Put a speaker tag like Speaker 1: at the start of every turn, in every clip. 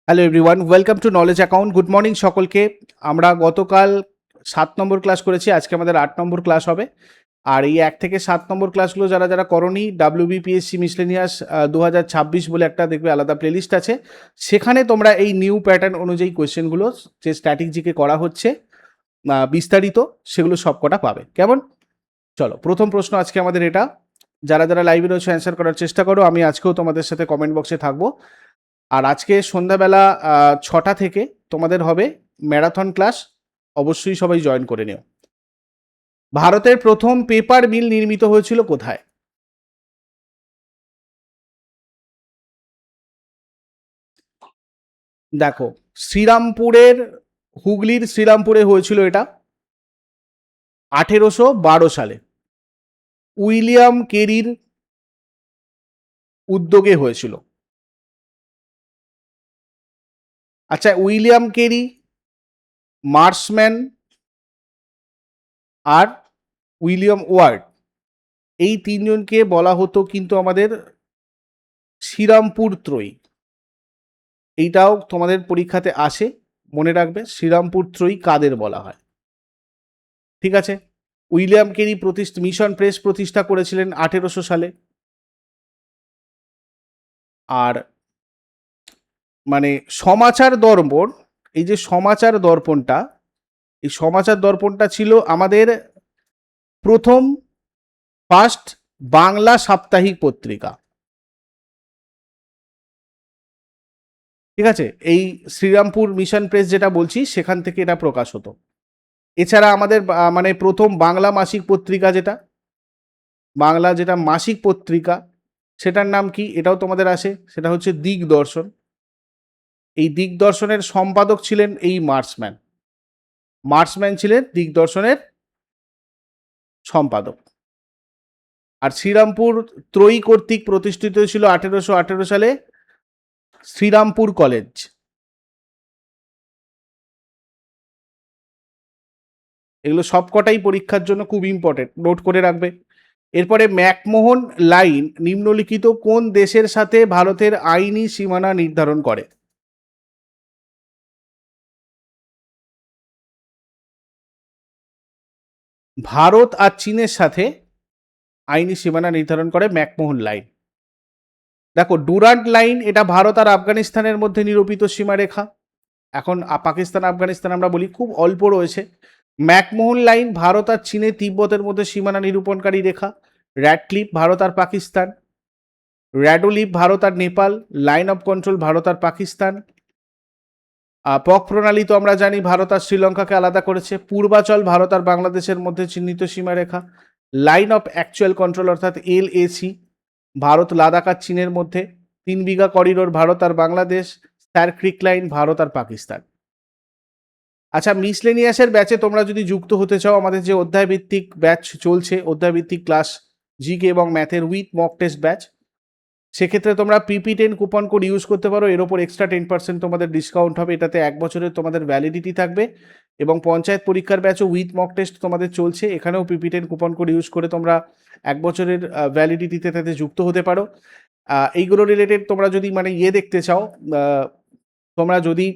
Speaker 1: Hello everyone, welcome to knowledge account. Good morning সকলকে। আমরা গতকাল 7 নম্বর ক্লাস করেছি, আজকে আমাদের 8 নম্বর ক্লাস হবে। আর এই 1 থেকে 7 নম্বর ক্লাসগুলো যারা যারা করনি, WBPSC মিসলেনিয়াস 2026 বলে একটা দেখবে আলাদা প্লেলিস্ট আছে, সেখানে তোমরা এই নিউ প্যাটার্ন অনুযায়ী কোয়েশ্চেনগুলো যে স্ট্র্যাটেজিকে করা হচ্ছে বিস্তারিত, সেগুলো সবকটা পাবে। কেমন? চলো, প্রথম প্রশ্ন আজকে আমাদের এটা। যারা যারা লাইভে রয়েছে অ্যান্সার করার চেষ্টা করো। আমি আজকেও তোমাদের সাথে কমেন্ট বক্সে থাকবো। আর আজকে সন্ধ্যাবেলা 6টা থেকে তোমাদের হবে ম্যারাথন ক্লাস, অবশ্যই সবাই জয়েন করে নিও। ভারতের প্রথম পেপার মিল নির্মিত হয়েছিল কোথায়? দেখো, শ্রীরামপুরের, হুগলির শ্রীরামপুরে হয়েছিল এটা 1812 সালে। উইলিয়াম কেরির উদ্যোগে হয়েছিল। আচ্ছা, উইলিয়াম কেরি, মার্সম্যান আর উইলিয়াম ওয়ার্ড, এই তিনজনকে বলা হতো কিন্তু আমাদের শ্রীরামপুর ত্রয়ী। এইটাও তোমাদের পরীক্ষাতে আসে, মনে রাখবে শ্রীরামপুর ত্রয়ী কাদের বলা হয়। ঠিক আছে? উইলিয়াম কেরি মিশন প্রেস প্রতিষ্ঠা করেছিলেন 1800 সালে। আর মানে সমাচার দর্পণ, এই যে সমাচার দর্পণটা, এই সমাচার দর্পণটা ছিল আমাদের প্রথম ফার্স্ট বাংলা সাপ্তাহিক পত্রিকা। ঠিক আছে? এই শ্রীরামপুর মিশন প্রেস যেটা বলছি, সেখান থেকে এটা প্রকাশ হতো। এছাড়া আমাদের মানে প্রথম বাংলা মাসিক পত্রিকা যেটা, বাংলা যেটা মাসিক পত্রিকা, সেটার নাম কি? এটাও তোমাদের আসে, সেটা হচ্ছে দিগদর্শন। এই দিগদর্শনের সম্পাদক ছিলেন এই মার্সম্যান। মার্সম্যান ছিলেন দিগদর্শনের সম্পাদক। আর শ্রীরামপুর ত্রয়ী কর্তৃক প্রতিষ্ঠিত ছিল 1818 সালে শ্রীরামপুর কলেজ। এগুলো সবকটাই পরীক্ষার জন্য খুব ইম্পর্টেন্ট, নোট করে রাখবে। এরপরে ম্যাকমোহন লাইন নিম্নলিখিত কোন দেশের সাথে ভারতের আইনি সীমানা নির্ধারণ করে? ভারত আর চীনের সাথে আইনি সীমানা নির্ধারণ করে ম্যাকমোহন লাইন। দেখো, ডুরান্ট লাইন এটা ভারত আর আফগানিস্তানের মধ্যে নিরূপিত সীমারেখা। এখন পাকিস্তান আফগানিস্তান আমরা বলি, খুব অল্প রয়েছে। ম্যাকমোহন লাইন ভারত আর চীনে তিব্বতের মধ্যে সীমানা নিরূপণকারী রেখা। র্যাডক্লিফ ভারত আর পাকিস্তান। র্যাডোলিফ ভারত আর Nepal. Line of control Bharat আর পাকিস্তান। পক প্রণালী তো আমরা জানি ভারত আর শ্রীলঙ্কাকে আলাদা করেছে। পূর্বাচল ভারত আর বাংলাদেশের মধ্যে চিহ্নিত সীমারেখা। লাইন অফ অ্যাকচুয়াল কন্ট্রোল অর্থাৎ LAC ভারত লাদাখ আর চীনের মধ্যে। 3 বিঘা করিডোর ভারত আর বাংলাদেশ। স্যার ক্রিক লাইন ভারত আর পাকিস্তান। আচ্ছা, মিসলেনিয়াসের ব্যাচে তোমরা যদি যুক্ত হতে চাও, আমাদের যে অধ্যায়ভিত্তিক ব্যাচ চলছে, অধ্যায়ভিত্তিক ক্লাস জিকে এবং ম্যাথের উইথ মক টেস্ট ব্যাচ, সেক্ষেত্রে তোমরা PP10 কুপন কোড ইউজ করতে পারো। এর ওপর এক্সট্রা 10% তোমাদের ডিসকাউন্ট হবে। এটাতে 1 বছরের তোমাদের ভ্যালিডিটি থাকবে। এবং পঞ্চায়েত পরীক্ষার ব্যাচও উইথ মক টেস্ট তোমাদের চলছে, এখানেও PP10 কুপন কোড ইউজ করে তোমরা 1 বছরের ভ্যালিডিটিতে তাতে যুক্ত হতে পারো। এইগুলো রিলেটেড তোমরা যদি মানে দেখতে চাও, তোমরা যদি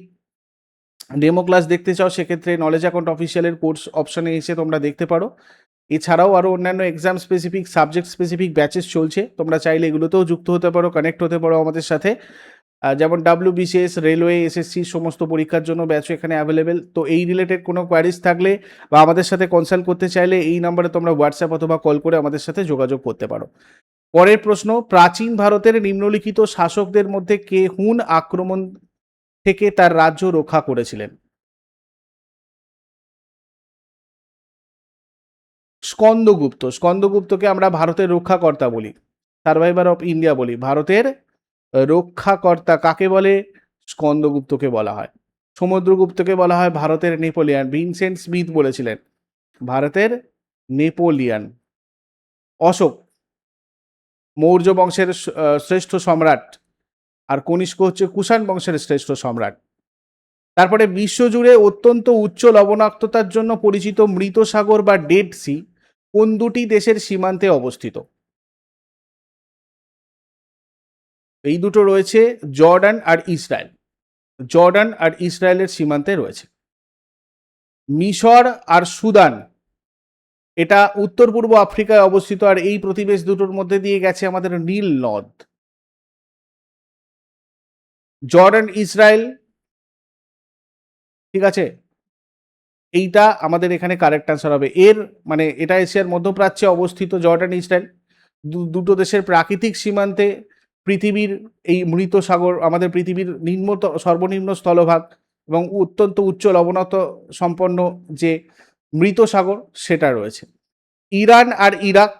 Speaker 1: ডেমো ক্লাস দেখতে চাও, সেক্ষেত্রে নলেজ অ্যাকাউন্ট অফিসিয়ালের কোর্স অপশনে এসে তোমরা দেখতে পারো। এছাড়াও আরও অন্যান্য exam specific, subject specific batches চলছে, তোমরা চাইলে এগুলোতেও যুক্ত হতে পারো, কানেক্ট হতে পারো আমাদের সাথে। যেমন WBCS, রেলওয়ে, SSC সমস্ত পরীক্ষার জন্য ব্যাচও এখানে অ্যাভেলেবেল। তো এই রিলেটেড কোনো কোয়ারিজ থাকলে বা আমাদের সাথে কনসাল্ট করতে চাইলে এই নাম্বারে তোমরা হোয়াটসঅ্যাপ অথবা কল করে আমাদের সাথে যোগাযোগ করতে পারো। পরের প্রশ্ন, প্রাচীন ভারতের নিম্নলিখিত শাসকদের মধ্যে কে হুন আক্রমণ থেকে তার রাজ্য রক্ষা করেছিলেন? স্কন্দগুপ্ত। স্কন্দগুপ্তকে আমরা ভারতের রক্ষাকর্তা বলি, সার্ভাইভার অফ ইন্ডিয়া বলি। ভারতের রক্ষাকর্তা কাকে বলে? স্কন্দগুপ্তকে বলা হয়। সমুদ্রগুপ্তকে বলা হয় ভারতের নেপোলিয়ান। ভিনসেন্ট স্মিথ বলেছিলেন ভারতের নেপোলিয়ান। অশোক মৌর্য বংশের শ্রেষ্ঠ সম্রাট, আর কনিষ্ক হচ্ছে কুষাণ বংশের শ্রেষ্ঠ সম্রাট। তারপরে বিশ্বজুড়ে অত্যন্ত উচ্চ লবণাক্ততার জন্য পরিচিত মৃত সাগর বা ডেড সি কোন দুটি দেশের সীমান্তে অবস্থিত? এই দুটো রয়েছে জর্ডান আর ইসরায়েল। জর্ডান আর ইসরায়েলের সীমান্তে রয়েছে। মিশর আর সুদান, এটা উত্তর পূর্ব আফ্রিকায় অবস্থিত, আর এই প্রতিবেশ দুটোর মধ্যে দিয়ে গেছে আমাদের নীল নদ। জর্ডান ইসরায়েল, ঠিক আছে, এইটা আমাদের এখানে কারেক্ট আনসার হবে। এর মানে এটা এশিয়ার মধ্যপ্রাচ্যে অবস্থিত জর্ডান ইসরায়েল, দুটো দেশের প্রাকৃতিক সীমান্তে পৃথিবীর এই মৃত সাগর, আমাদের পৃথিবীর সর্বনিম্ন স্থলভাগ এবং অত্যন্ত উচ্চ লবণাক্ত সম্পন্ন যে মৃত সাগর সেটা রয়েছে। ইরান আর ইরাক,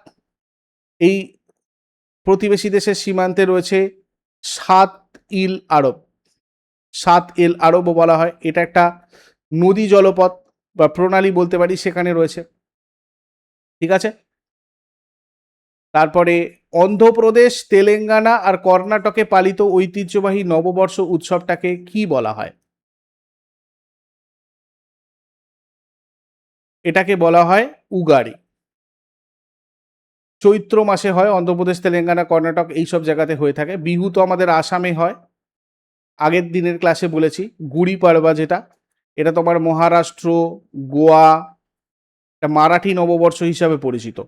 Speaker 1: এই প্রতিবেশী দেশের সীমান্তে রয়েছে সাত ইল আরব। সাত এল আরবও বলা হয়, এটা একটা নদী জলপথ বা প্রণালী বলতে পারি, সেখানে রয়েছে, ঠিক আছে। তারপরে অন্ধ্রপ্রদেশ, তেলেঙ্গানা আর কর্ণাটকে পালিত ঐতিহ্যবাহী নববর্ষ উৎসবটাকে কি বলা হয়? এটাকে বলা হয় উগাড়ি। চৈত্র মাসে হয়, অন্ধ্রপ্রদেশ, তেলেঙ্গানা, কর্ণাটক এইসব জায়গাতে হয়ে থাকে। বিহু তো আমাদের আসামে হয়, আগের দিনের ক্লাসে বলেছি। গুড়ি পাড়বা যেটা, এটা তোমার মহারাষ্ট্র, গোয়া, এটা মারাঠি নববর্ষ হিসাবে পরিচিত,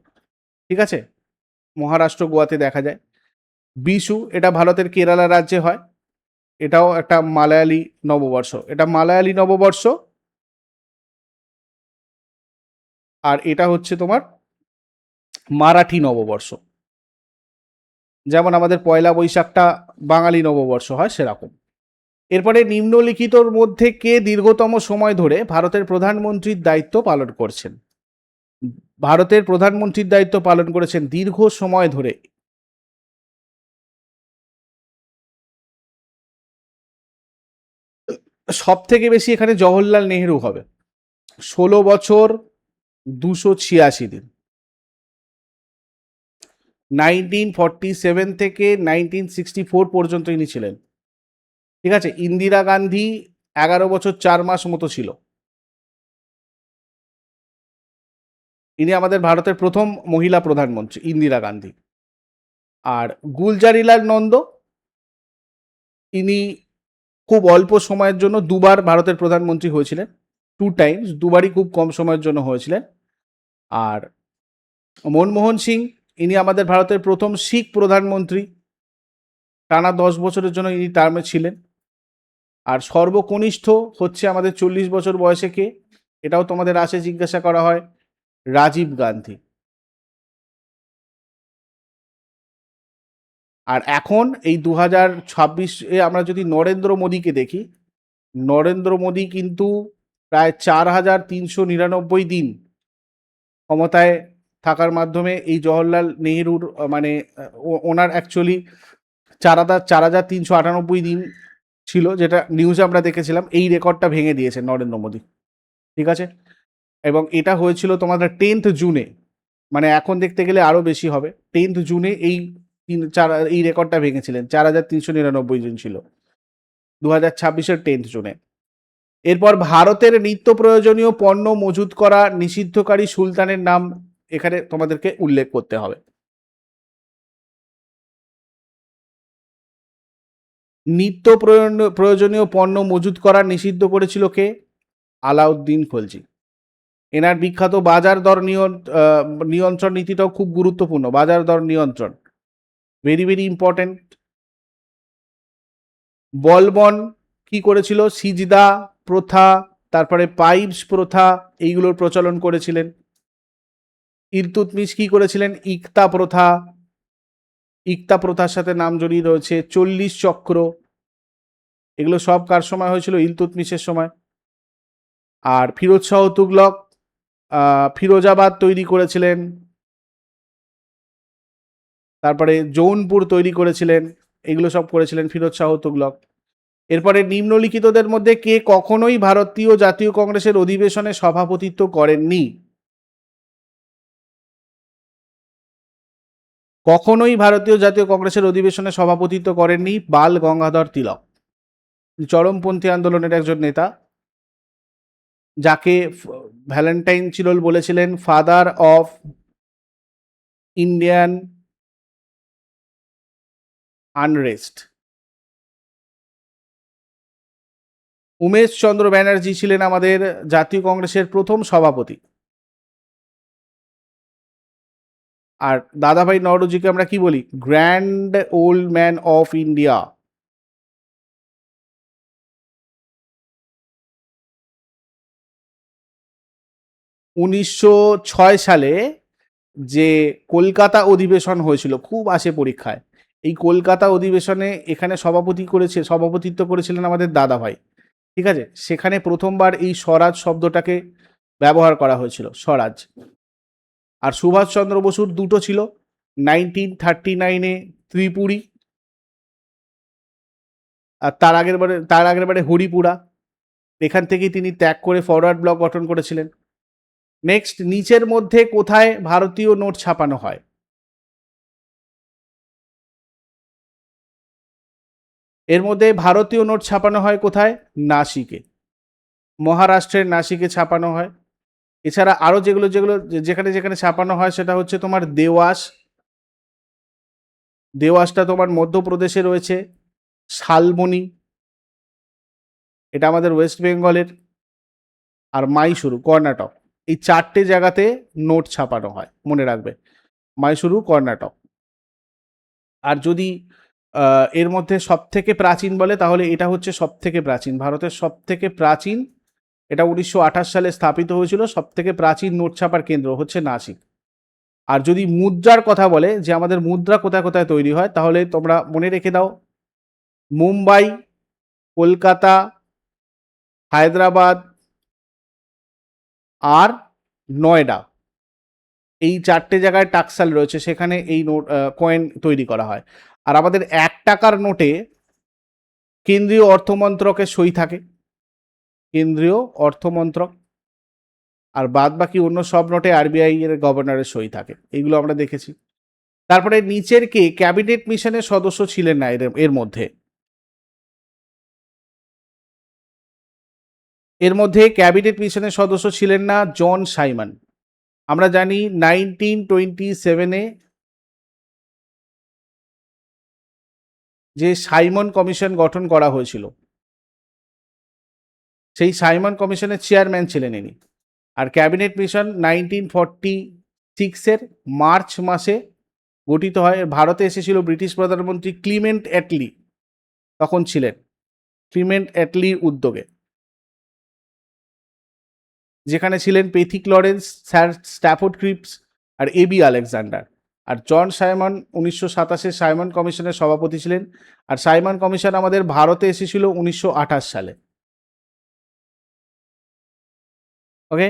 Speaker 1: ঠিক আছে, মহারাষ্ট্র গোয়াতে দেখা যায়। বিশু, এটা ভারতের কেরালা রাজ্যে হয়, এটাও একটা মালায়ালি নববর্ষ, এটা মালায়ালি নববর্ষ। আর এটা হচ্ছে তোমার মারাঠি নববর্ষ, যেমন আমাদের পয়লা বৈশাখটা বাঙালি নববর্ষ হয় সেরকম। এরপরে নিম্নলিখিতর মধ্যে কে দীর্ঘতম সময় ধরে ভারতের প্রধানমন্ত্রীর দায়িত্ব পালন করছেন? ভারতের প্রধানমন্ত্রীর দায়িত্ব পালন করেছেন দীর্ঘ সময় ধরে, সব থেকে বেশি এখানে জওহরলাল নেহেরু হবে, 16 বছর 286 দিন। 1947 থেকে 1964 পর্যন্ত ইনি ছিলেন, ঠিক আছে। ইন্দিরা গান্ধী 11 বছর 4 মাস মতো ছিল। ইনি আমাদের ভারতের প্রথম মহিলা প্রধানমন্ত্রী, ইন্দিরা গান্ধী। আর গুলজারিলাল নন্দ, ইনি খুব অল্প সময়ের জন্য দুবার ভারতের প্রধানমন্ত্রী হয়েছিলেন, 2 টাইমস, দুবারই খুব কম সময়ের জন্য হয়েছিলেন। আর মনমোহন সিং, ইনি আমাদের ভারতের প্রথম শিখ প্রধানমন্ত্রী, টানা 10 বছরের জন্য ইনি টার্মে ছিলেন। আর সর্বকনিষ্ঠ হচ্ছে আমাদের 40 বছর বয়সে কে, এটাও তোমাদের আসে জিজ্ঞাসা করা হয়, রাজীব গান্ধী। আর এখন এই 2026-এ আমরা যদি নরেন্দ্র মোদীকে দেখি, নরেন্দ্র মোদী কিন্তু প্রায় 4399 দিন ক্ষমতায় থাকার মাধ্যমে এই জওহরলাল নেহেরুর মানে ওনার অ্যাকচুয়ালি 4398 দিন ছিল, যেটা নিউজে আমরা দেখেছিলাম, এই রেকর্ডটা ভেঙে দিয়েছে নরেন্দ্র মোদী, ঠিক আছে। এবং এটা হয়েছিল তোমাদের 10th জুনে, মানে এখন দেখতে গেলে আরও বেশি হবে, 10th জুনে এই রেকর্ডটা ভেঙেছিলেন, 4399 দিন ছিল 2026-এর 10th জুনে। এরপর ভারতের নিত্য প্রয়োজনীয় পণ্য মজুত করা নিষিদ্ধকারী সুলতানের নাম এখানে তোমাদেরকে উল্লেখ করতে হবে। নিত্য প্রয়োজনীয় পণ্য মজুত করা নিষিদ্ধ করেছিল কে? আলাউদ্দিন খলজি। এনার বিখ্যাত বাজার দর নিয়ন্ত্রণ নীতিটাও খুব গুরুত্বপূর্ণ, বাজার দর নিয়ন্ত্রণ, ভেরি ভেরি ইম্পর্টেন্ট। বলবন কি করেছিল? সিজদা প্রথা, তারপরে পাইপস প্রথা, এইগুলোর প্রচলন করেছিলেন। ইলতুৎমিশ কি করেছিলেন? ইকতা প্রথা, ইকতা প্রথার সাথে নাম জড়িয়ে রয়েছে 40 চক্র, এগুলো সব কার সময় হয়েছিল? ইলতুৎমিশের সময়। আর ফিরোজ শাহ তুগলক ফিরোজাবাদ তৈরি করেছিলেন, তারপরে জৌনপুর তৈরি করেছিলেন, এগুলো সব করেছিলেন ফিরোজ শাহ তুগলক। এরপরে নিম্নলিখিতদের মধ্যে কে কখনোই ভারতীয় জাতীয় কংগ্রেসের অধিবেশনে সভাপতিত্ব করেননি? কখনোই ভারতীয় জাতীয় কংগ্রেসের অধিবেশনে সভাপতিত্ব করেননি বাল গঙ্গাধর তিলক, চরমপন্থী আন্দোলনের একজন নেতা, যাকে ভ্যালেন্টাইন চিরল বলেছিলেন father of Indian unrest. Umesh Chandra Banerjee ছিলেন আমাদের জাতীয় কংগ্রেসের প্রথম সভাপতি। আর দাদাভাই নওরোজিকে আমরা কি বলি? Grand old man of India. সালে যে কলকাতা অধিবেশন হয়েছিল, খুব আসে পরীক্ষায়, এই কলকাতা অধিবেশনে এখানে সভাপতিত্ব করেছিলেন আমাদের দাদাভাই। ঠিক আছে, সেখানে প্রথমবার এই স্বরাজ শব্দটাকে ব্যবহার করা হয়েছিল, স্বরাজ। আর সুভাষচন্দ্র বসুর দুটো ছিল, 1939-এ ত্রিপুরী, আর তার আগের বারে হরিপুরা। এখান থেকেই তিনি ত্যাগ করে ফরওয়ার্ড ব্লক গঠন করেছিলেন। নেক্সট, নিচের মধ্যে কোথায় ভারতীয় নোট ছাপানো হয়? এর মধ্যে ভারতীয় নোট ছাপানো হয় কোথায়? নাসিকে, মহারাষ্ট্রের নাসিকে ছাপানো হয়। এছাড়া আরো যেখানে যেখানে ছাপানো হয় সেটা হচ্ছে তোমার দেওয়াসটা তোমার মধ্যপ্রদেশে রয়েছে। শালবনি, এটা আমাদের ওয়েস্ট বেঙ্গলের। আর মাইসুরু, কর্ণাটক। এই চারটে জায়গাতে নোট ছাপানো হয়, মনে রাখবে, মাইসুরু, কর্ণাটক। আর যদি এর মধ্যে সব থেকে প্রাচীন বলে, তাহলে এটা হচ্ছে সব থেকে প্রাচীন, ভারতের সব থেকে প্রাচীন। এটা 1928 সালে স্থাপিত হয়েছিল। সব থেকে প্রাচীন নোট ছাপার কেন্দ্র হচ্ছে নাসিক। আর যদি মুদ্রার কথা বলে, যে আমাদের মুদ্রা কোথায় কোথায় তৈরি হয়, তাহলে তোমরা মনে রেখে দাও, মুম্বাই, কলকাতা, হায়দ্রাবাদ আর নয়ডা, এই চারটে জায়গায় টাকসাল রয়েছে, সেখানে এই নোট কয়েন তৈরি করা হয়। আর আমাদের 1 টাকার নোটে কেন্দ্রীয় অর্থমন্ত্রকের সই থাকে, কেন্দ্রীয় অর্থমন্ত্রক। আর বাদ বাকি অন্য সব নোটে আরবিআই এর গভর্নরের সই থাকে, এইগুলো আমরা দেখেছি। তারপরে নিচের কে ক্যাবিনেট মিশনের সদস্য ছিলেন না এর মধ্যে? এর মধ্যে ক্যাবিনেট মিশনের সদস্য ছিলেন না জন সাইমন। আমরা জানি 1927-এ যে সাইমন কমিশন গঠন করা হয়েছিল, সেই সাইমন কমিশনের চেয়ারম্যান ছিলেন ইনি। আর ক্যাবিনেট মিশন 1946-এর মার্চ মাসে গঠিত হয়। ভারতে এসেছিল ব্রিটিশ প্রধানমন্ত্রী ক্লিমেন্ট অ্যাটলি, তখন ছিলেন, ক্লিমেন্ট অ্যাটলির উদ্যোগে, যেখানে ছিলেন Pethick Lawrence, sir Stafford Cripps আর এবি আলেকজান্ডার। আর জন সাইমন 1927-এ সাইমন কমিশনের সভাপতি ছিলেন। আর সাইমন কমিশন আমাদের ভারতে এসেছিল 1928 সালে। ওকে,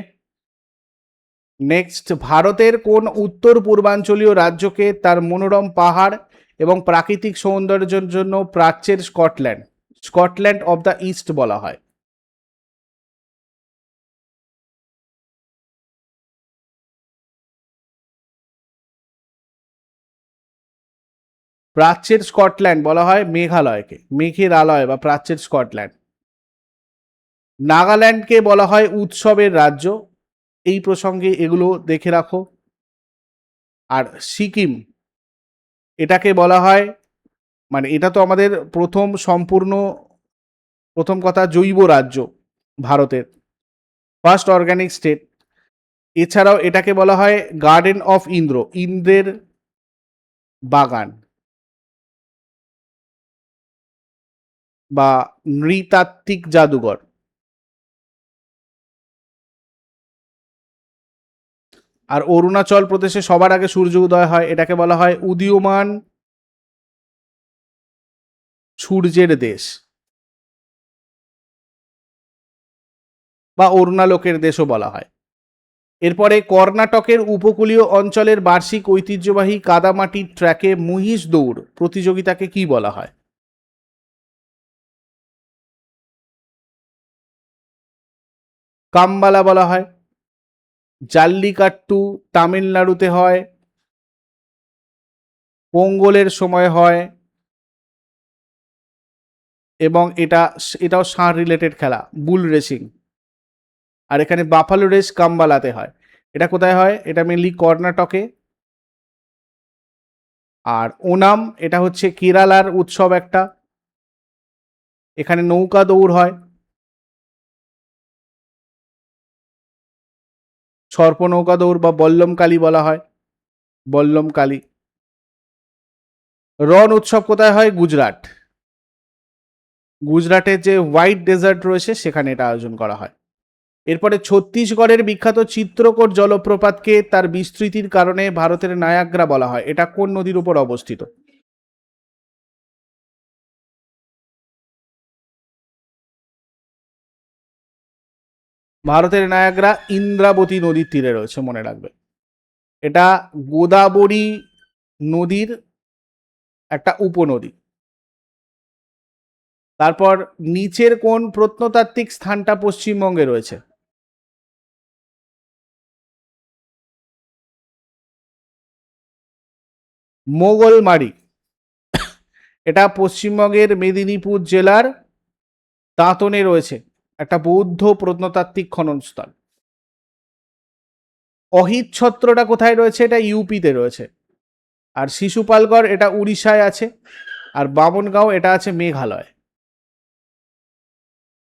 Speaker 1: নেক্সট, ভারতের কোন উত্তর পূর্বাঞ্চলীয় রাজ্যকে তার মনোরম পাহাড় এবং প্রাকৃতিক সৌন্দর্যের জন্য প্রাচ্যের স্কটল্যান্ড অব দ্য ইস্ট বলা হয়? প্রাচ্যের স্কটল্যান্ড বলা হয় মেঘালয়কে, মেঘের আলয় বা প্রাচ্যের স্কটল্যান্ড। নাগাল্যান্ডকে বলা হয় উৎসবের রাজ্য। এই প্রসঙ্গে এগুলো দেখে রাখো। আর সিকিম, এটাকে বলা হয়, মানে এটা তো আমাদের প্রথম কথা জৈব রাজ্য ভারতের, ফার্স্ট অর্গানিক স্টেট। এছাড়াও এটাকে বলা হয় গার্ডেন অফ ইন্দ্রের বাগান বা নৃতাত্ত্বিক জাদুঘর। আর অরুণাচল প্রদেশে সবার আগে সূর্য উদয় হয়, এটাকে বলা হয় উদীয়মান সূর্যের দেশ বা অরুণালোকের দেশও বলা হয়। এরপরে কর্ণাটকের উপকূলীয় অঞ্চলের বার্ষিক ঐতিহ্যবাহী কাদামাটির ট্র্যাকে মহিষ দৌড় প্রতিযোগিতাকে কি বলা হয়? কাম্বালা বলা হয়। জাল্লিকাট্টু তামিলনাড়ুতে হয়, পোঙ্গলের সময় হয়, এবং এটাও ষাঁড় রিলেটেড খেলা, বুল রেসিং। আর এখানে বাফালো রেস কাম্বালাতে হয়। এটা কোথায় হয়? এটা মেনলি কর্ণাটকে। আর ওনাম, এটা হচ্ছে কেরালার উৎসব একটা, এখানে নৌকা দৌড় হয়। সর্পনৌকা দৌড় বা বল্লমকালী বলা হয়, বল্লমকালী। রণ উৎসব কোথায় হয়? গুজরাট। গুজরাটের যে হোয়াইট ডেজার্ট রয়েছে সেখানে এটা আয়োজন করা হয়। এরপরে ছত্তিশগড়ের বিখ্যাত চিত্রকূট জলপ্রপাতকে তার বিস্তৃতির কারণে ভারতের নায়াগ্রা বলা হয়। এটা কোন নদীর উপর অবস্থিত? ভারতের নায়াগ্রা ইন্দ্রাবতী নদীর তীরে রয়েছে, মনে রাখবে। এটা গোদাবরী নদীর একটা উপনদী। তারপর নিচের কোন প্রত্নতাত্ত্বিক স্থানটা পশ্চিমবঙ্গে রয়েছে? মোগলমারি। এটা পশ্চিমবঙ্গের মেদিনীপুর জেলার দাঁতনে রয়েছে, একটা বৌদ্ধ প্রত্নতাত্ত্বিক খননস্থল। অহিত ছত্রটা কোথায় রয়েছে? এটা ইউপিতে রয়েছে। আর শিশুপালগড় এটা উড়িষ্যায় আছে। আর বামনগাঁও এটা আছে মেঘালয়।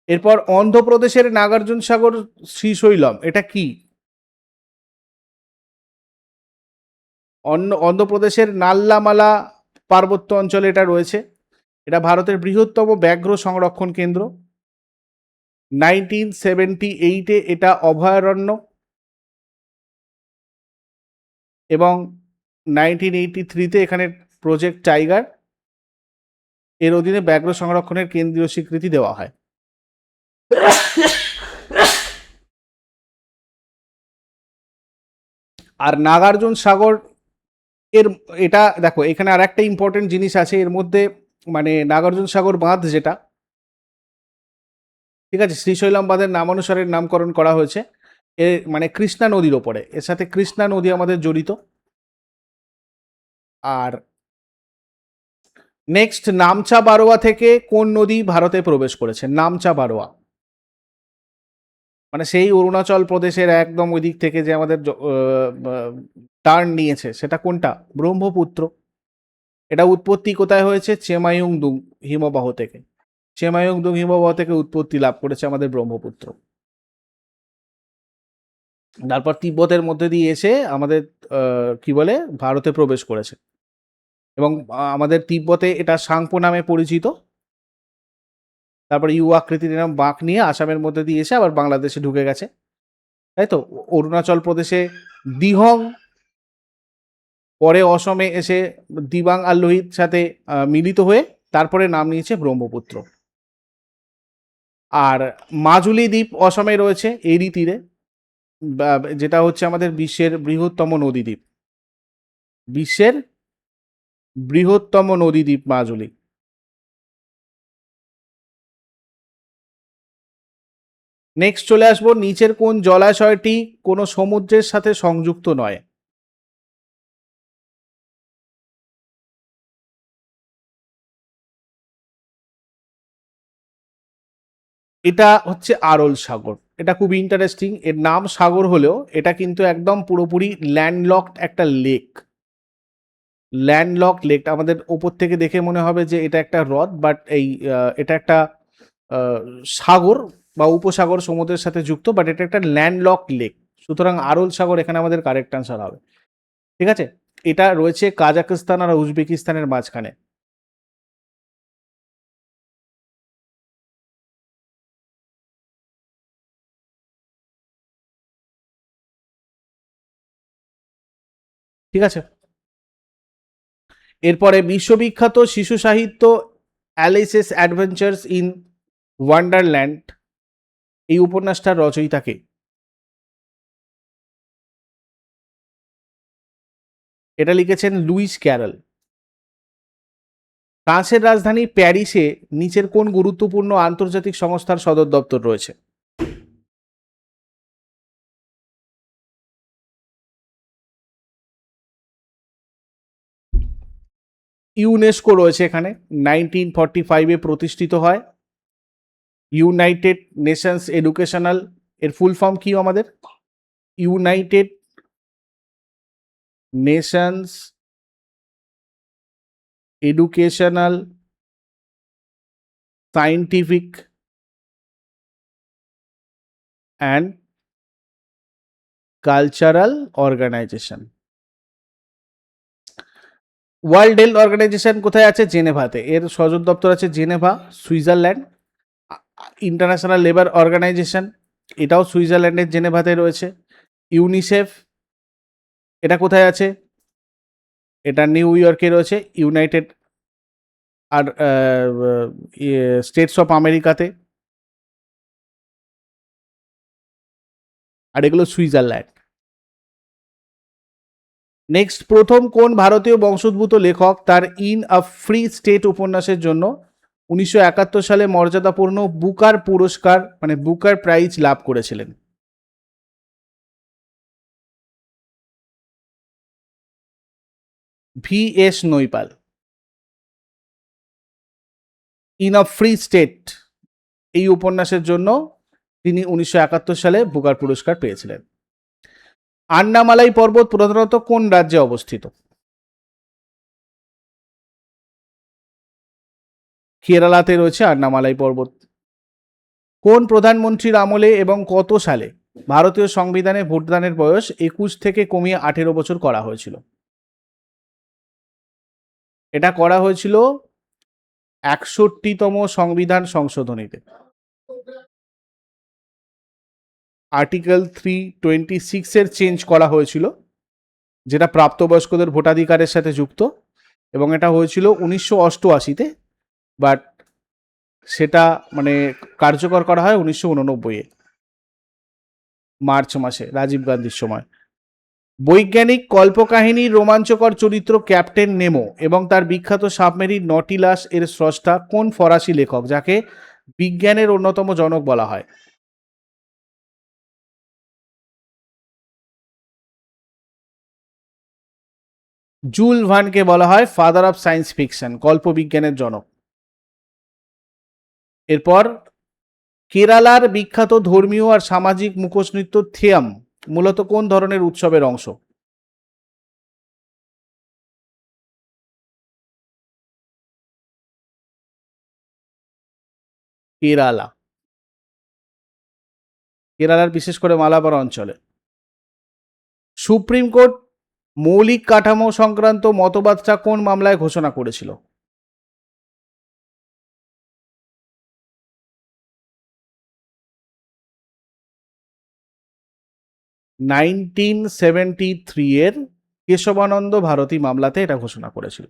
Speaker 1: এরপর অন্ধ্রপ্রদেশের নাগার্জুন সাগর শ্রীশৈলম এটা কি? অন্ধ্রপ্রদেশের নাল্লামালা পার্বত্য অঞ্চলে এটা রয়েছে। এটা ভারতের বৃহত্তম ব্যাঘ্র সংরক্ষণ কেন্দ্র। 1978-এ এটা অভয়ারণ্য, এবং 1983-তে এখানে প্রজেক্ট টাইগার এর অধীনে ব্যাঘ্র সংরক্ষণের কেন্দ্রীয় স্বীকৃতি দেওয়া হয়। আর নাগার্জুন সাগর এর, এটা দেখো এখানে আর একটা ইম্পর্টেন্ট জিনিস আছে এর মধ্যে, মানে নাগার্জুন সাগর বাঁধ যেটা, ঠিক আছে, শ্রীশৈলম বাঁধের নামানুসারে নামকরণ করা হয়েছে। এ মানে কৃষ্ণা নদীর ওপরে, এর সাথে কৃষ্ণা নদী আমাদের জড়িত। আর নেক্সট, নামচা বারোয়া থেকে কোন নদী ভারতে প্রবেশ করেছে? নামচা বারোয়া মানে সেই অরুণাচল প্রদেশের একদম ওই দিক থেকে যে আমাদের টার্ন নিয়েছে, সেটা কোনটা? ব্রহ্মপুত্র। এটা উৎপত্তি কোথায় হয়েছে? চেমায়ুংদুং হিমবাহ থেকে। চেমায়ুংদুং হিমবাহ থেকে উৎপত্তি লাভ করেছে আমাদের ব্রহ্মপুত্র। তারপর তিব্বতের মধ্যে দিয়ে এসে আমাদের কি বলে ভারতে প্রবেশ করেছে, এবং আমাদের তিব্বতে এটা সাংপো নামে পরিচিত। তারপর ইউ আকৃতির এরকম বাঁক নিয়ে আসামের মধ্যে দিয়ে এসে আবার বাংলাদেশে ঢুকে গেছে, তাই তো। অরুণাচল প্রদেশে দিহং, পরে অসমে এসে দিবাং আর লোহিত সাথে মিলিত হয়ে তারপরে নাম নিয়েছে ব্রহ্মপুত্র। আর মাজুলি দ্বীপ অসমে রয়েছে এরই তীরে, যেটা হচ্ছে আমাদের বিশ্বের বৃহত্তম নদীদ্বীপ, বিশ্বের বৃহত্তম নদীদ্বীপ মাজুলি। নেক্সট চলে আসবো, নিচের কোন জলাশয়টি কোনো সমুদ্রের সাথে সংযুক্ত নয়? এটা হচ্ছে আরল সাগর। এটা খুব ইন্টারেস্টিং, এর নাম সাগর হলেও এটা কিন্তু একদম পুরোপুরি ল্যান্ডলকড একটা লেক। ল্যান্ডলকড লেক, আমাদের ওপর থেকে দেখে মনে হবে যে এটা একটা হ্রদ, বাট এই এটা একটা আহ, সাগর বা উপসাগর সমুদ্রের সাথে যুক্ত, বাট এটা একটা ল্যান্ডলকড লেক। সুতরাং আরল সাগর এখানে আমাদের কারেক্ট আনসার হবে। ঠিক আছে, এটা রয়েছে কাজাকিস্তান আর উজবেকিস্তানের মাঝখানে। ঠিক আছে, এরপরে বিশ্ববিখ্যাত শিশু সাহিত্য অ্যালিসেস অ্যাডভেঞ্চার্স ইন ওয়ান্ডারল্যান্ড, এই উপন্যাসটার রচয়িতাকে? এটা লিখেছেন লুইস ক্যারল। ফ্রান্সের রাজধানী প্যারিসে নিচের কোন গুরুত্বপূর্ণ আন্তর্জাতিক সংস্থার সদর দপ্তর রয়েছে? ইউনেস্কো রয়েছে এখানে, 1945-এ প্রতিষ্ঠিত হয়। ইউনাইটেড নেশনস এডুকেশনাল, এর ফুল ফর্ম কি আমাদের? United Nations Educational Scientific and Cultural Organization. World Health Organization কোথায় আছে? জেনেভাতে। এর সদর দপ্তর আছে Geneva, Switzerland. International Labour Organization, এটাও সুইজারল্যান্ডের জেনেভাতে রয়েছে। ইউনিসেফ, এটা কোথায় আছে? এটা নিউ ইয়র্কে রয়েছে, ইউনাইটেড আর স্টেটস অফ আমেরিকাতে। আর এগুলো সুইজারল্যান্ড। নেক্সট, প্রথম কোন ভারতীয় বংশোদ্ভূত লেখক তার ইন আ ফ্রি স্টেট উপন্যাসের জন্য 1971 সালে মর্যাদাপূর্ণ বুকার পুরস্কার মানে বুকার প্রাইজ লাভ করেছিলেন? V.S. Naipaul. In a free state এই উপন্যাসের জন্য তিনি 1971 সালে বুকার পুরস্কার পেয়েছিলেন। আন্নামালাই পর্বত প্রধানত কোন রাজ্যে অবস্থিত? কেরালাতে রয়েছে আন্নামালাই পর্বত। কোন প্রধানমন্ত্রীর আমলে এবং কত সালে ভারতীয় সংবিধানে ভোটদানের বয়স 21 থেকে কমিয়ে 18 বছর করা হয়েছিল? এটা করা হয়েছিল 61তম সংবিধান সংশোধনীতে। আর্টিকেল 326 এর চেঞ্জ করা হয়েছিল, যেটা প্রাপ্তবয়স্কদের ভোটাধিকারের সাথে যুক্ত, এবং এটা হয়েছিল 1988-তে, বাট সেটা মানে কার্যকর করা হয় 1989-এ মার্চ মাসে রাজীব গান্ধীর সময়। বৈজ্ঞানিক কল্পকাহিনীর রোমাঞ্চকর চরিত্র ক্যাপ্টেন নেমো এবং তার বিখ্যাত সাবমেরিন নটিলাস এর স্রষ্টা কোন ফরাসি লেখক, যাকে বিজ্ঞানের অন্যতম জনক বলা হয়? জুল ভার্নকে বলা হয় ফাদার অফ সায়েন্স ফিকশন, কল্পবিজ্ঞানের জনক। এরপর, কেরালার বিখ্যাত ধর্মীয় আর সামাজিক মুখোশ নৃত্য থিয়াম মূলত কোন ধরনের উৎসবের অংশ? কেরালা, কেরালার বিশেষ করে মালাবার অঞ্চলে। সুপ্রিম কোর্ট মৌলিক কাঠামো সংক্রান্ত মতবাদটা কোন মামলায় ঘোষণা করেছিল? 1973 এর কেশবানন্দ ভারতী মামলাতে এটা ঘোষণা করেছিল।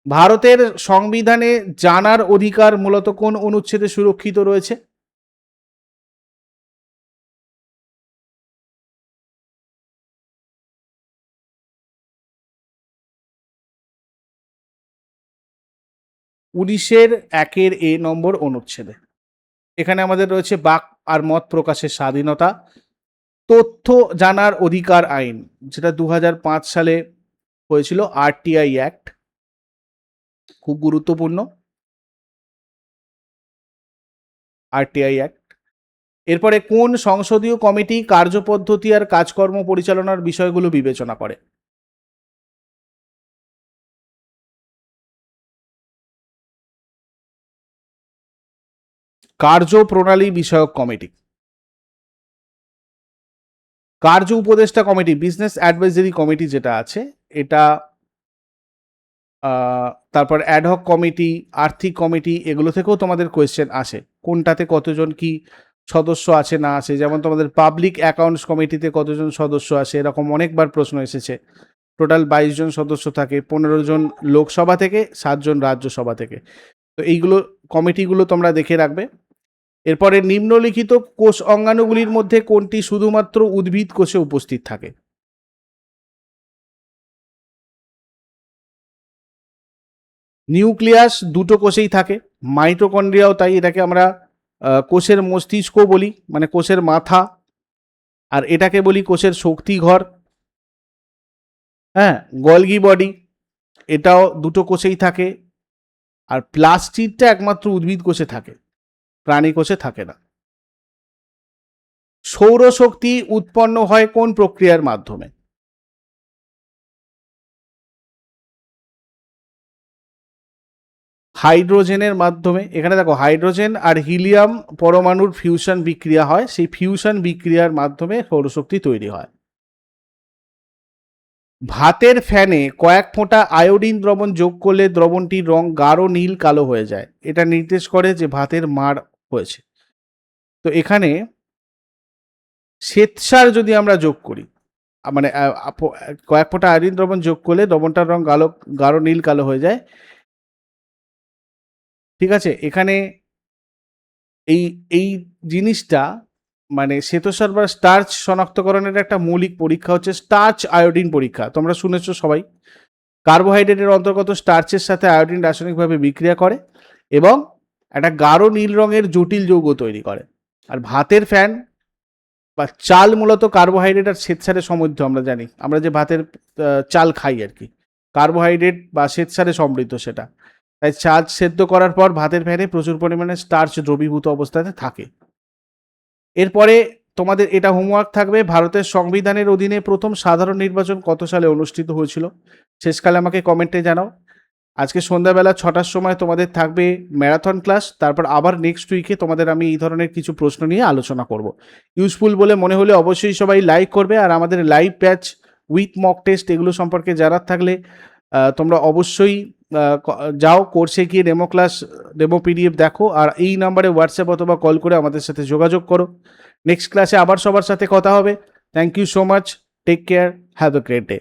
Speaker 1: ভারতের সংবিধানে জানার অধিকার মূলত কোন অনুচ্ছেদে সুরক্ষিত রয়েছে? উনিশের 1 অনুচ্ছেদে। এখানে আমাদের রয়েছে বাক আর মত প্রকাশের স্বাধীনতা। তথ্য জানার অধিকার আইন, যেটা 2005 সালে হয়েছিল, RTI অ্যাক্ট, খুব গুরুত্বপূর্ণ RTI অ্যাক্ট। এরপরে কোন সংসদীয় কমিটি কার্যপদ্ধতি আর কাজকর্ম পরিচালনার বিষয়গুলো বিবেচনা করে? কার্যপ্রণালী বিষয়ক কমিটি। কার্য উপদেষ্টা কমিটি, বিজনেস অ্যাডভাইজারি কমিটি যেটা আছে এটা, তারপর অ্যাডহক কমিটি, আর্থিক কমিটি, এগুলো থেকেও তোমাদের কোয়েশ্চেন আসে কোনটাতে কতজন কি সদস্য আছে না আছে। যেমন তোমাদের পাবলিক অ্যাকাউন্টস কমিটিতে কতজন সদস্য আছে, এরকম অনেকবার প্রশ্ন এসেছে। টোটাল 22 জন সদস্য থাকে, 15 জন লোকসভা থেকে, 7 জন রাজ্যসভা থেকে। তো এইগুলো কমিটিগুলো তোমরা দেখে রাখবে। এরপরে নিম্নলিখিত কোষ অঙ্গাণুগুলির মধ্যে কোনটি শুধুমাত্র উদ্ভিদ কোষে উপস্থিত থাকে? নিউক্লিয়াস দুটো কোষেই থাকে, মাইটোকন্ড্রিয়াও তাই। এটাকে আমরা কোষের মস্তিষ্ক বলি, মানে কোষের মাথা, আর এটাকে বলি কোষের শক্তিঘর। হ্যাঁ, গলগি বডি, এটাও দুটো কোষেই থাকে। আর প্লাস্টিডটা একমাত্র উদ্ভিদ কোষে থাকে, প্রাণী কোষে থাকে না। সৌরশক্তি উৎপন্ন হয় কোন প্রক্রিয়ার মাধ্যমে? হাইড্রোজেনের মাধ্যমে, এখানে দেখো হাইড্রোজেন আর হিলিয়াম পরমাণুর ফিউশন বিক্রিয়া হয়, সেই ফিউশন বিক্রিয়ার মাধ্যমে সৌরশক্তি তৈরি হয়। ভাতের ফ্যানে কয়েক ফোঁটা আয়োডিন দ্রবণ যোগ করলে দ্রবণটির রং গাঢ় নীল কালো হয়ে যায়, এটা নির্দেশ করে যে ভাতের মার হয়েছে। তো এখানে শ্বেতসার যদি আমরা যোগ করি, মানে কয়েক ফোঁটা আয়োডিন দ্রবণ যোগ করলে দ্রবণটার রং গাঢ় নীল কালো হয়ে যায়। ঠিক আছে, এখানে এই এই জিনিসটা মানে শ্বেতসার বা স্টার্চ শনাক্তকরণের একটা মৌলিক পরীক্ষা হচ্ছে স্টার্চ আয়োডিন পরীক্ষা। তোমরা শুনেছো সবাই, কার্বোহাইড্রেটের অন্তর্গত স্টার্চের সাথে আয়োডিন রাসায়নিকভাবে বিক্রিয়া করে এবং একটা গাঢ় নীল রঙের জটিল যৌগ তৈরি করে। আর ভাতের ফ্যান বা চাল মূলত কার্বোহাইড্রেট আর শ্বেতসারে সমৃদ্ধ। আমরা জানি, আমরা যে ভাতের চাল খাই আর কি, কার্বোহাইড্রেট বা শ্বেতসারে সমৃদ্ধ সেটা। তাই চাল সেদ্ধ করার পর ভাতের ফ্যানে প্রচুর পরিমাণে স্টার্চ দ্রবীভূত অবস্থাতে থাকে। এরপরে তোমাদের এটা হোমওয়ার্ক থাকবে, ভারতের সংবিধানের অধীনে প্রথম সাধারণ নির্বাচন কত সালে অনুষ্ঠিত হয়েছিল? শেষকালে আমাকে কমেন্টে জানাও। আজকে সন্ধ্যাবেলা 6টার সময় তোমাদের থাকবে ম্যারাথন ক্লাস, তারপর আবার নেক্সট উইকে তোমাদের আমি এই ধরনের কিছু প্রশ্ন নিয়ে আলোচনা করব। ইউজফুল বলে মনে হলে অবশ্যই সবাই লাইক করবে, আর আমাদের live batch with mock test এগুলো সম্পর্কে জানার থাকলে তোমরা অবশ্যই যাও কোর্সে গিয়ে ডেমো ক্লাস, ডেমো পিডিএফ দেখো, আর এই নাম্বারে হোয়াটসঅ্যাপ অথবা কল করে আমাদের সাথে যোগাযোগ করো। নেক্সট ক্লাসে আবার সবার সাথে কথা হবে। Thank you so much, take care, have a great day.